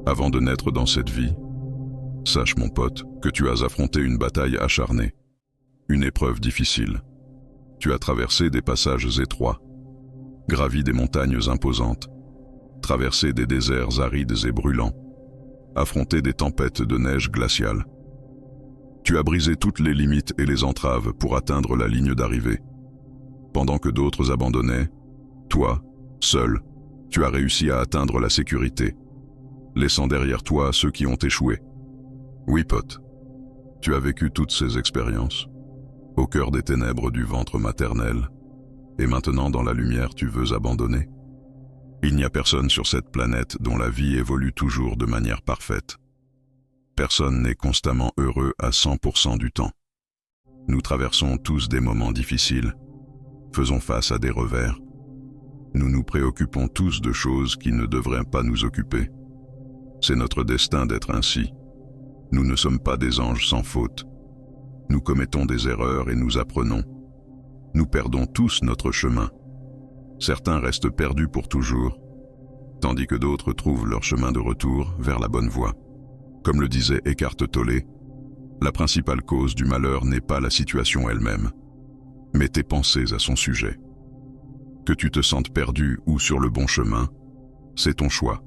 Avant de naître dans cette vie, sache mon pote que tu as affronté une bataille acharnée, une épreuve difficile. Tu as traversé des passages étroits, gravi des montagnes imposantes, traversé des déserts arides et brûlants, affronté des tempêtes de neige glaciale. Tu as brisé toutes les limites et les entraves pour atteindre la ligne d'arrivée. Pendant que d'autres abandonnaient, toi, seul, tu as réussi à atteindre la sécurité, laissant derrière toi ceux qui ont échoué. Oui, pote, tu as vécu toutes ces expériences, au cœur des ténèbres du ventre maternel, et maintenant dans la lumière tu veux abandonner. Il n'y a personne sur cette planète dont la vie évolue toujours de manière parfaite. Personne n'est constamment heureux à 100% du temps. Nous traversons tous des moments difficiles, faisons face à des revers. Nous nous préoccupons tous de choses qui ne devraient pas nous occuper. C'est notre destin d'être ainsi. Nous ne sommes pas des anges sans faute. Nous commettons des erreurs et nous apprenons. Nous perdons tous notre chemin. Certains restent perdus pour toujours, tandis que d'autres trouvent leur chemin de retour vers la bonne voie. Comme le disait Eckhart Tolle, la principale cause du malheur n'est pas la situation elle-même, mais tes pensées à son sujet. Que tu te sentes perdu ou sur le bon chemin, c'est ton choix.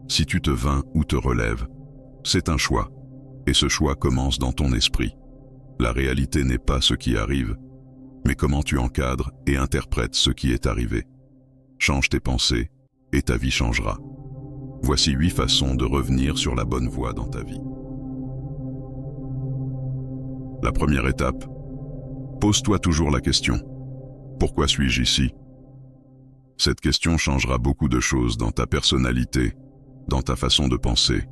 Si tu te vains ou te relèves, c'est un choix, et ce choix commence dans ton esprit. La réalité n'est pas ce qui arrive, mais comment tu encadres et interprètes ce qui est arrivé. Change tes pensées, et ta vie changera. Voici 8 façons de revenir sur la bonne voie dans ta vie. La première étape, pose-toi toujours la question « Pourquoi suis-je ici ?» Cette question changera beaucoup de choses dans ta personnalité, dans ta façon de penser.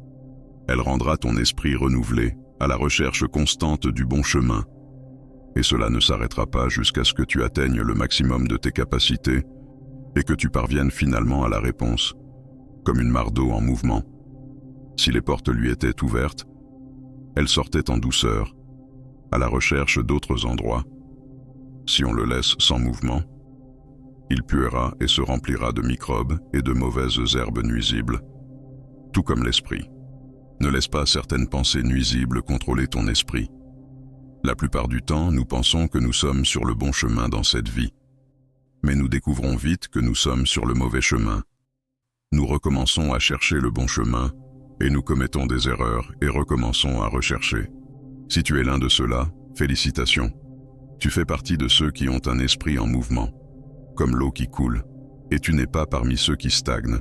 Elle rendra ton esprit renouvelé, à la recherche constante du bon chemin. Et cela ne s'arrêtera pas jusqu'à ce que tu atteignes le maximum de tes capacités et que tu parviennes finalement à la réponse, comme une mare d'eau en mouvement. Si les portes lui étaient ouvertes, elle sortait en douceur, à la recherche d'autres endroits. Si on le laisse sans mouvement, il puera et se remplira de microbes et de mauvaises herbes nuisibles, tout comme l'esprit. Ne laisse pas certaines pensées nuisibles contrôler ton esprit. La plupart du temps, nous pensons que nous sommes sur le bon chemin dans cette vie. Mais nous découvrons vite que nous sommes sur le mauvais chemin. Nous recommençons à chercher le bon chemin, et nous commettons des erreurs et recommençons à rechercher. Si tu es l'un de ceux-là, félicitations. Tu fais partie de ceux qui ont un esprit en mouvement, comme l'eau qui coule, et tu n'es pas parmi ceux qui stagnent,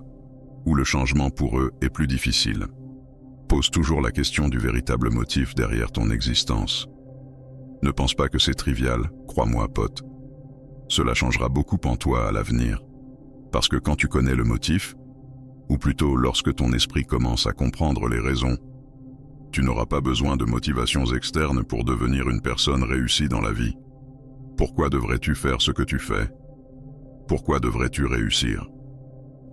où le changement pour eux est plus difficile. Pose toujours la question du véritable motif derrière ton existence. Ne pense pas que c'est trivial, crois-moi, pote. Cela changera beaucoup en toi à l'avenir. Parce que quand tu connais le motif, ou plutôt lorsque ton esprit commence à comprendre les raisons, tu n'auras pas besoin de motivations externes pour devenir une personne réussie dans la vie. Pourquoi devrais-tu faire ce que tu fais? Pourquoi devrais-tu réussir?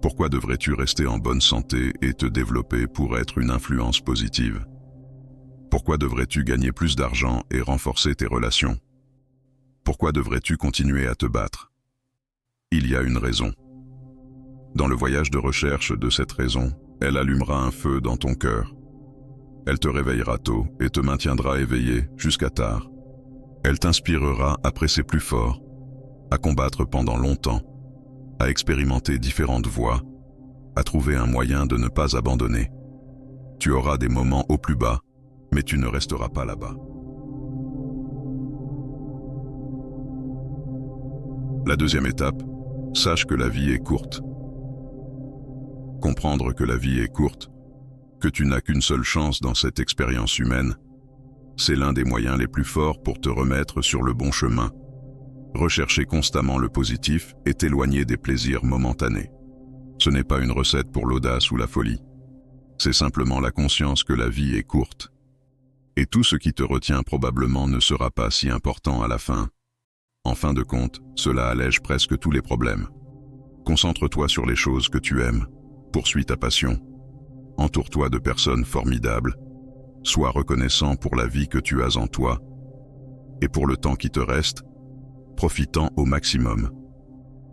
Pourquoi devrais-tu rester en bonne santé et te développer pour être une influence positive? Pourquoi devrais-tu gagner plus d'argent et renforcer tes relations? Pourquoi devrais-tu continuer à te battre? Il y a une raison. Dans le voyage de recherche de cette raison, elle allumera un feu dans ton cœur. Elle te réveillera tôt et te maintiendra éveillé jusqu'à tard. Elle t'inspirera à presser plus fort, à combattre pendant longtemps, à expérimenter différentes voies, à trouver un moyen de ne pas abandonner. Tu auras des moments au plus bas, mais tu ne resteras pas là-bas. La deuxième étape, sache que la vie est courte. Comprendre que la vie est courte, que tu n'as qu'une seule chance dans cette expérience humaine, c'est l'un des moyens les plus forts pour te remettre sur le bon chemin. Rechercher constamment le positif et t'éloigner des plaisirs momentanés. Ce n'est pas une recette pour l'audace ou la folie. C'est simplement la conscience que la vie est courte. Et tout ce qui te retient probablement ne sera pas si important à la fin. En fin de compte, cela allège presque tous les problèmes. Concentre-toi sur les choses que tu aimes. Poursuis ta passion. Entoure-toi de personnes formidables. Sois reconnaissant pour la vie que tu as en toi. Et pour le temps qui te reste, profitant au maximum.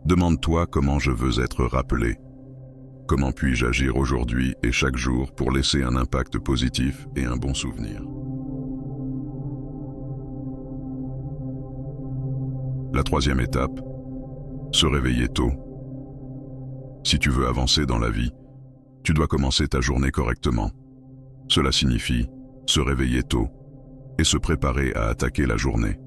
Demande-toi comment je veux être rappelé. Comment puis-je agir aujourd'hui et chaque jour pour laisser un impact positif et un bon souvenir? La troisième étape, se réveiller tôt. Si tu veux avancer dans la vie, tu dois commencer ta journée correctement. Cela signifie se réveiller tôt et se préparer à attaquer la journée.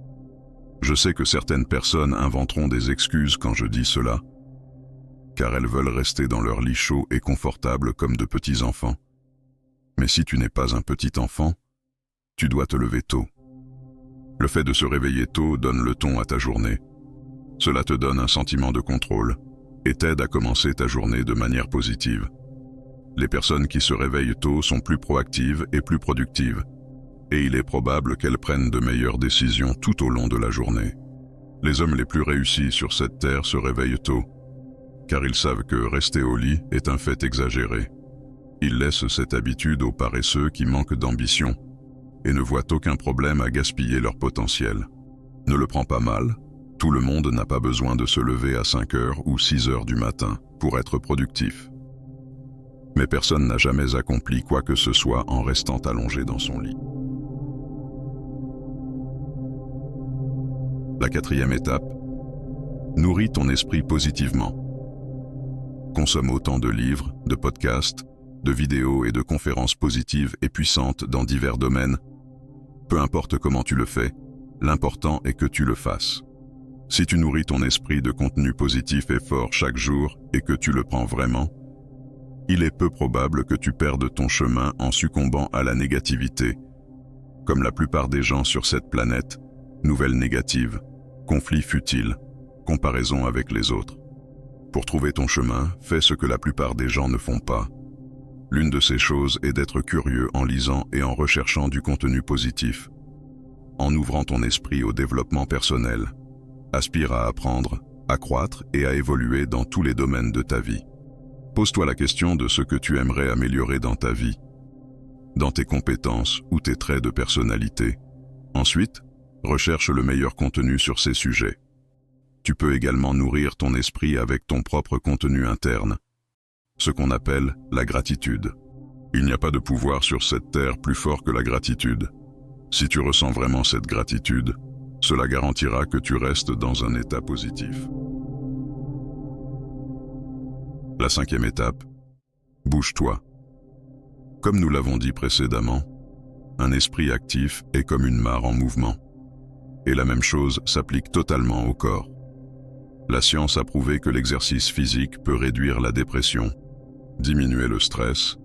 Je sais que certaines personnes inventeront des excuses quand je dis cela, car elles veulent rester dans leur lit chaud et confortable comme de petits enfants. Mais si tu n'es pas un petit enfant, tu dois te lever tôt. Le fait de se réveiller tôt donne le ton à ta journée. Cela te donne un sentiment de contrôle et t'aide à commencer ta journée de manière positive. Les personnes qui se réveillent tôt sont plus proactives et plus productives, et il est probable qu'elles prennent de meilleures décisions tout au long de la journée. Les hommes les plus réussis sur cette terre se réveillent tôt, car ils savent que rester au lit est un fait exagéré. Ils laissent cette habitude aux paresseux qui manquent d'ambition et ne voient aucun problème à gaspiller leur potentiel. Ne le prends pas mal, tout le monde n'a pas besoin de se lever à 5 heures ou 6 heures du matin pour être productif. Mais personne n'a jamais accompli quoi que ce soit en restant allongé dans son lit. La quatrième étape, nourris ton esprit positivement. Consomme autant de livres, de podcasts, de vidéos et de conférences positives et puissantes dans divers domaines. Peu importe comment tu le fais, l'important est que tu le fasses. Si tu nourris ton esprit de contenu positif et fort chaque jour et que tu le prends vraiment, il est peu probable que tu perdes ton chemin en succombant à la négativité. Comme la plupart des gens sur cette planète, nouvelles négatives, conflits futiles, comparaison avec les autres. Pour trouver ton chemin, fais ce que la plupart des gens ne font pas. L'une de ces choses est d'être curieux en lisant et en recherchant du contenu positif. En ouvrant ton esprit au développement personnel, aspire à apprendre, à croître et à évoluer dans tous les domaines de ta vie. Pose-toi la question de ce que tu aimerais améliorer dans ta vie, dans tes compétences ou tes traits de personnalité. Ensuite, recherche le meilleur contenu sur ces sujets. Tu peux également nourrir ton esprit avec ton propre contenu interne, ce qu'on appelle la gratitude. Il n'y a pas de pouvoir sur cette terre plus fort que la gratitude. Si tu ressens vraiment cette gratitude, cela garantira que tu restes dans un état positif. La cinquième étape, bouge-toi. Comme nous l'avons dit précédemment, un esprit actif est comme une mare en mouvement. Et la même chose s'applique totalement au corps. La science a prouvé que l'exercice physique peut réduire la dépression, diminuer le stress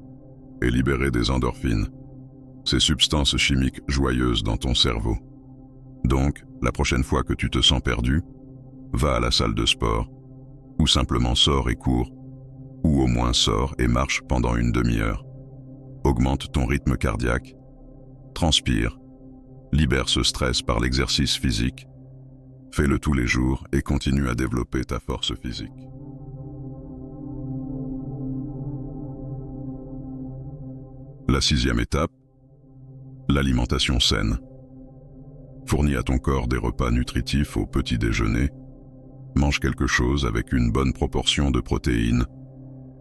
et libérer des endorphines, ces substances chimiques joyeuses dans ton cerveau. Donc, la prochaine fois que tu te sens perdu, va à la salle de sport, ou simplement sors et cours, ou au moins sors et marche pendant une demi-heure. Augmente ton rythme cardiaque, transpire, libère ce stress par l'exercice physique, fais-le tous les jours et continue à développer ta force physique. La sixième étape, l'alimentation saine. Fournis à ton corps des repas nutritifs au petit déjeuner. Mange quelque chose avec une bonne proportion de protéines,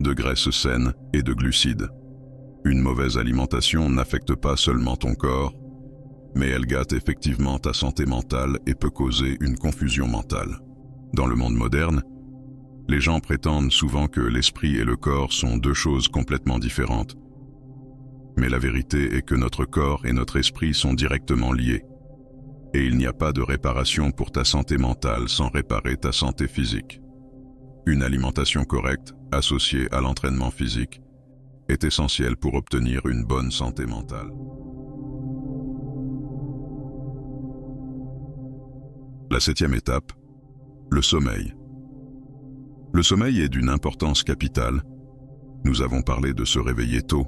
de graisses saines et de glucides. Une mauvaise alimentation n'affecte pas seulement ton corps, mais elle gâte effectivement ta santé mentale et peut causer une confusion mentale. Dans le monde moderne, les gens prétendent souvent que l'esprit et le corps sont deux choses complètement différentes. Mais la vérité est que notre corps et notre esprit sont directement liés. Et il n'y a pas de réparation pour ta santé mentale sans réparer ta santé physique. Une alimentation correcte, associée à l'entraînement physique, est essentielle pour obtenir une bonne santé mentale. La septième étape, le sommeil. Le sommeil est d'une importance capitale. Nous avons parlé de se réveiller tôt.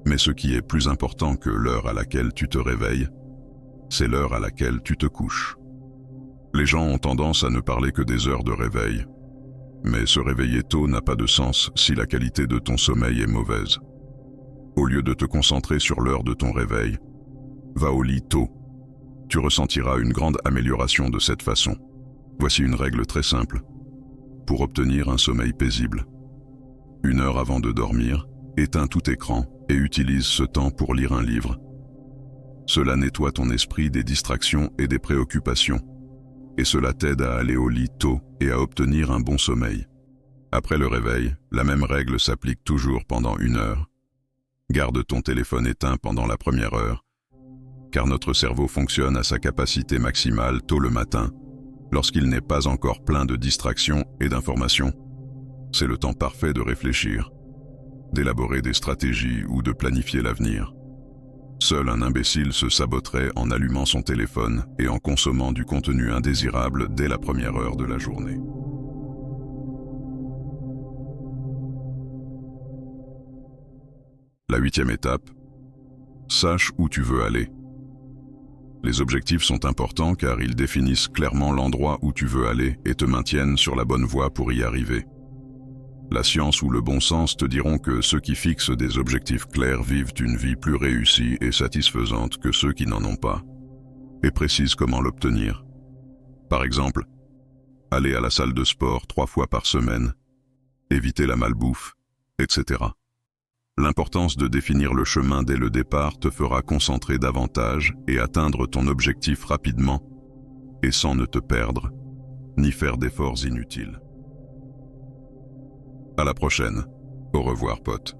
Mais ce qui est plus important que l'heure à laquelle tu te réveilles, c'est l'heure à laquelle tu te couches. Les gens ont tendance à ne parler que des heures de réveil. Mais se réveiller tôt n'a pas de sens si la qualité de ton sommeil est mauvaise. Au lieu de te concentrer sur l'heure de ton réveil, va au lit tôt. Tu ressentiras une grande amélioration de cette façon. Voici une règle très simple pour obtenir un sommeil paisible. 1 heure avant de dormir, éteins tout écran et utilise ce temps pour lire un livre. Cela nettoie ton esprit des distractions et des préoccupations, et cela t'aide à aller au lit tôt et à obtenir un bon sommeil. Après le réveil, la même règle s'applique toujours pendant 1 heure. Garde ton téléphone éteint pendant la première heure, car notre cerveau fonctionne à sa capacité maximale tôt le matin, lorsqu'il n'est pas encore plein de distractions et d'informations. C'est le temps parfait de réfléchir, d'élaborer des stratégies ou de planifier l'avenir. Seul un imbécile se saboterait en allumant son téléphone et en consommant du contenu indésirable dès la première heure de la journée. La 8e étape, sache où tu veux aller. Les objectifs sont importants car ils définissent clairement l'endroit où tu veux aller et te maintiennent sur la bonne voie pour y arriver. La science ou le bon sens te diront que ceux qui fixent des objectifs clairs vivent une vie plus réussie et satisfaisante que ceux qui n'en ont pas, et précisent comment l'obtenir. Par exemple, aller à la salle de sport 3 fois par semaine, éviter la malbouffe, etc. L'importance de définir le chemin dès le départ te fera concentrer davantage et atteindre ton objectif rapidement et sans ne te perdre, ni faire d'efforts inutiles. À la prochaine. Au revoir, pote.